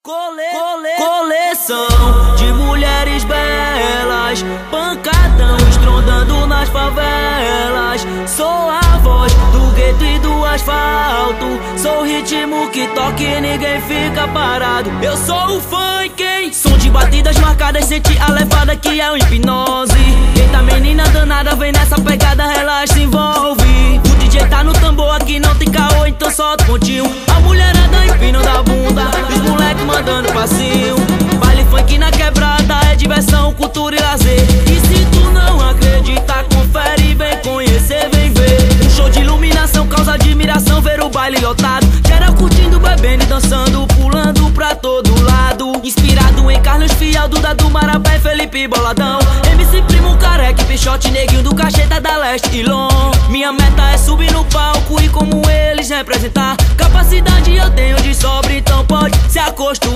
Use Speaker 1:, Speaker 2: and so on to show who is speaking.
Speaker 1: Coleção de mulheres belas, pancadão estrondando nas favelas. Sou a voz do gueto e do asfalto, sou o ritmo que toca e ninguém fica parado. Eu sou o funk, hein? Som de batidas marcadas, sente a levada que é o hipnose. Eita menina danada, vem nessa pegada, relaxa, se envolve. O DJ tá no tambor, aqui não tem caô, então solta o pontinho. A mulherada empinando a bunda, os moleques mandando passinho. Baile funk na quebrada, é diversão, cultura e lazer. E se tu não acredita, confere, vem conhecer, vem ver. Um show de iluminação causa admiração, ver o baile lotado. Geral curtindo, bebendo e dançando, pulando pra todo lado. Inspirado em Carlos Fiel, Duda do Marapé, Felipe Boladão, MC Primo, Careca, Pichote, Neguinho do Cacheta da Leste e Lon. Minha meta é subir no palco e como eles representar. Capacidade eu tenho de sobra, então pode se acostumar.